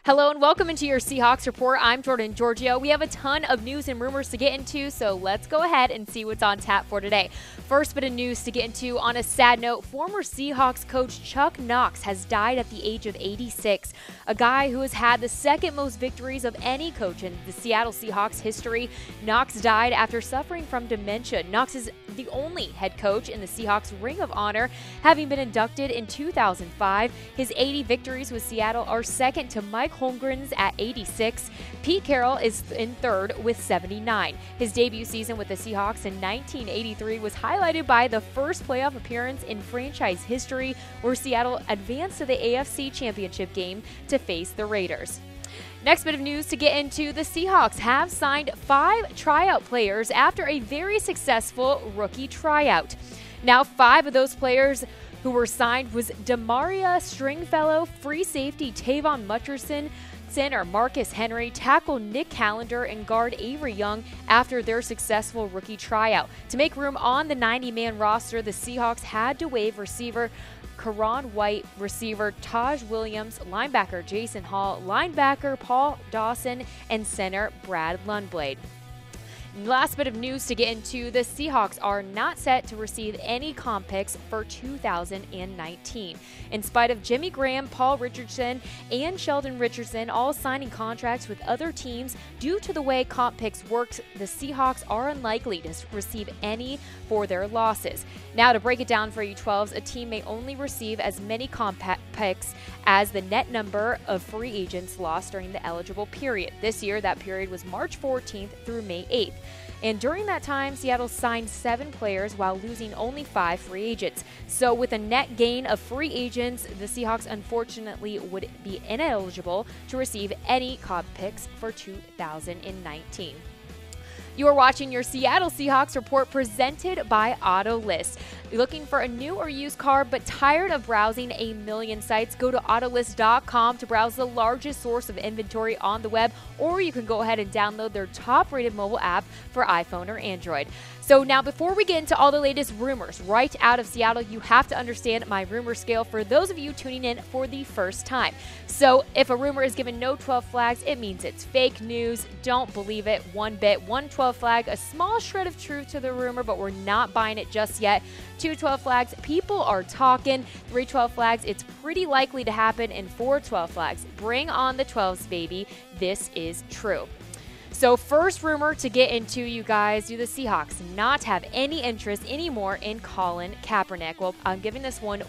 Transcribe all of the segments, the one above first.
Hello and welcome into your Seahawks Report. I'm Jordan Giorgio. We have a ton of news and rumors to get into, so let's go ahead and see what's on tap for today. First bit of news to get into on a sad note, former Seahawks coach Chuck Knox has died at the age of 86. A guy who has had the second most victories of any coach in the Seattle Seahawks history. Knox died after suffering from dementia. Knox is the only head coach in the Seahawks Ring of Honor, having been inducted in 2005. His 80 victories with Seattle are second to Mike Holmgren's at 86. Pete Carroll is in third with 79. His debut season with the Seahawks in 1983 was highlighted by the first playoff appearance in franchise history, where Seattle advanced to the AFC Championship game to face the Raiders. Next bit of news to get into, the Seahawks have signed 5 tryout players after a very successful rookie tryout. Now, 5 of those players who were signed was Demaria Stringfellow, free safety Tavon Mutcherson, center Marcus Henry, tackle Nick Callender, and guard Avery Young after their successful rookie tryout. To make room on the 90-man roster, the Seahawks had to waive receiver Karan White, receiver Taj Williams, linebacker Jason Hall, linebacker Paul Dawson, and center Brad Lundblade. Last bit of news to get into, the Seahawks are not set to receive any comp picks for 2019. In spite of Jimmy Graham, Paul Richardson, and Sheldon Richardson all signing contracts with other teams, due to the way comp picks works, the Seahawks are unlikely to receive any for their losses. Now, to break it down for you 12s, a team may only receive as many comp picks as the net number of free agents lost during the eligible period. This year, that period was March 14th through May 8th. And during that time, Seattle signed 7 players while losing only 5 free agents. So with a net gain of free agents, the Seahawks unfortunately would be ineligible to receive any comp picks for 2019. You are watching your Seattle Seahawks Report presented by AutoList. Looking for a new or used car but tired of browsing a million sites? Go to Autolist.com to browse the largest source of inventory on the web, or you can go ahead and download their top-rated mobile app for iPhone or Android. So now, before we get into all the latest rumors right out of Seattle, you have to understand my rumor scale for those of you tuning in for the first time. So if a rumor is given no 12 flags, it means it's fake news. Don't believe it one bit. 1 12 flag, a small shred of truth to the rumor, but we're not buying it just yet. 2 12 flags, people are talking. 3 12 flags, it's pretty likely to happen. And 4 12 flags, bring on the 12s, baby. This is true. So first rumor to get into, you guys, do the Seahawks not have any interest anymore in Colin Kaepernick? Well, I'm giving this one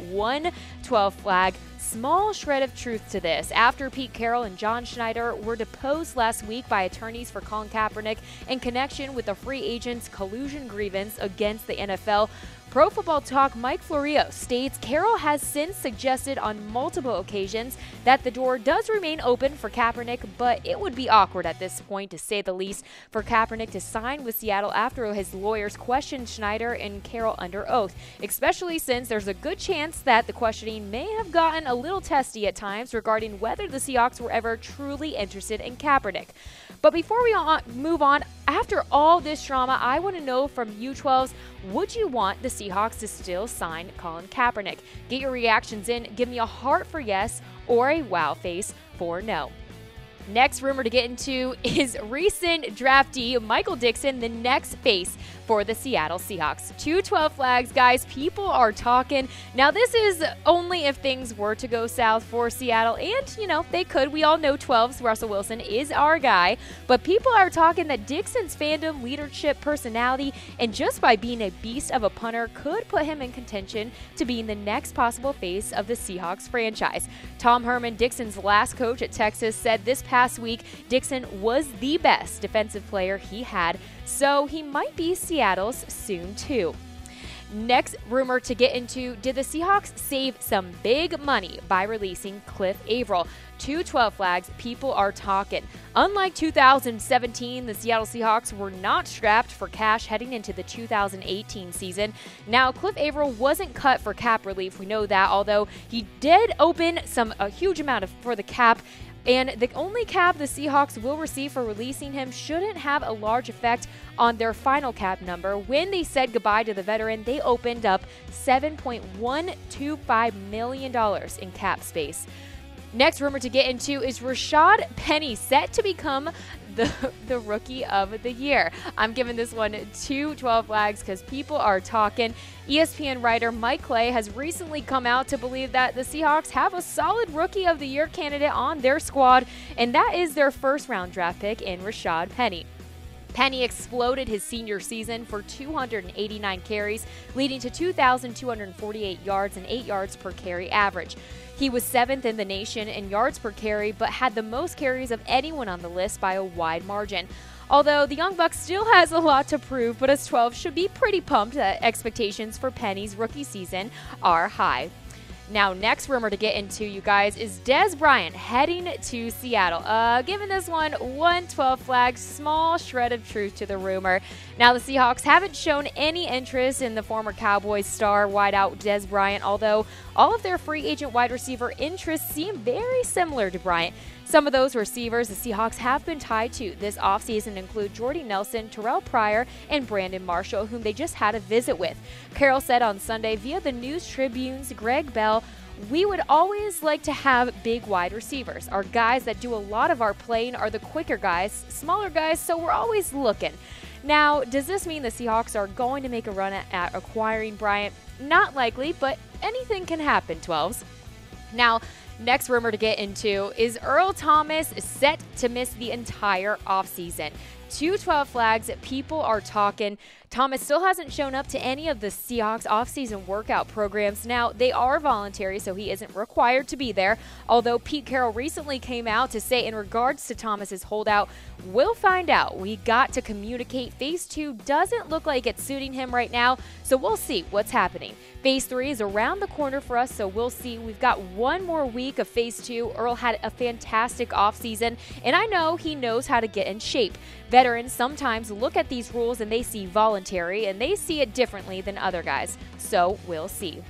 12 flag. Small shred of truth to this. After Pete Carroll and John Schneider were deposed last week by attorneys for Colin Kaepernick in connection with the free agent's collusion grievance against the NFL, Pro Football Talk Mike Florio states Carroll has since suggested on multiple occasions that the door does remain open for Kaepernick, but it would be awkward at this point, to say the least, for Kaepernick to sign with Seattle after his lawyers questioned Schneider and Carroll under oath, especially since there's a good chance that the questioning may have gotten a little testy at times regarding whether the Seahawks were ever truly interested in Kaepernick. But before we move on, after all this drama, I want to know from you 12s, would you want the Seahawks to still sign Colin Kaepernick? Get your reactions in. Give me a heart for yes or a wow face for no. Next rumor to get into is recent draftee Michael Dickson, the next face for the Seattle Seahawks. 2 12 flags, guys. People are talking. Now, this is only if things were to go south for Seattle, and, you know, they could. We all know 12s. Russell Wilson is our guy, but people are talking that Dickson's fandom, leadership, personality, and just by being a beast of a punter could put him in contention to being the next possible face of the Seahawks franchise. Tom Herman, Dickson's last coach at Texas, said this past week Dickson was the best defensive player he had, so he might be Seattle's soon too. Next rumor to get into, did the Seahawks save some big money by releasing Cliff Avril? 2 12 flags, people are talking. Unlike 2017, the Seattle Seahawks were not strapped for cash heading into the 2018 season. Now, Cliff Avril wasn't cut for cap relief, we know that, although he did open a huge amount for the cap. And the only cap the Seahawks will receive for releasing him shouldn't have a large effect on their final cap number. When they said goodbye to the veteran, they opened up $7.125 million in cap space. Next rumor to get into is Rashad Penny set to become the rookie of the year. I'm giving this one 12 flags because people are talking. ESPN writer Mike Clay has recently come out to believe that the Seahawks have a solid rookie of the year candidate on their squad, and that is their first-round draft pick in Rashad Penny. Penny exploded his senior season for 289 carries, leading to 2,248 yards and 8 yards per carry average. He was 7th in the nation in yards per carry, but had the most carries of anyone on the list by a wide margin. Although the Young Buck still has a lot to prove, but us 12 should be pretty pumped that expectations for Penny's rookie season are high. Now, next rumor to get into, you guys, is Dez Bryant heading to Seattle. Giving this one 112 flags, small shred of truth to the rumor. Now, the Seahawks haven't shown any interest in the former Cowboys star wideout Dez Bryant, although all of their free agent wide receiver interests seem very similar to Bryant. Some of those receivers the Seahawks have been tied to this offseason include Jordy Nelson, Terrell Pryor, and Brandon Marshall, whom they just had a visit with. Carroll said on Sunday via the News Tribune's Greg Bell, "We would always like to have big wide receivers. Our guys that do a lot of our playing are the quicker guys, smaller guys, so we're always looking." Now, does this mean the Seahawks are going to make a run at acquiring Bryant? Not likely, but anything can happen, 12s. Now, next rumor to get into is Earl Thomas set to miss the entire offseason. 12 flags, people are talking. Thomas still hasn't shown up to any of the Seahawks offseason workout programs. Now, they are voluntary, so he isn't required to be there. Although Pete Carroll recently came out to say in regards to Thomas's holdout, "We'll find out. We got to communicate. Phase 2 doesn't look like it's suiting him right now, so we'll see what's happening. Phase 3 is around the corner for us, so we'll see. We've got one more week of Phase 2. Earl had a fantastic offseason, and I know he knows how to get in shape. Veterans sometimes look at these rules and they see voluntary, and they see it differently than other guys. So we'll see."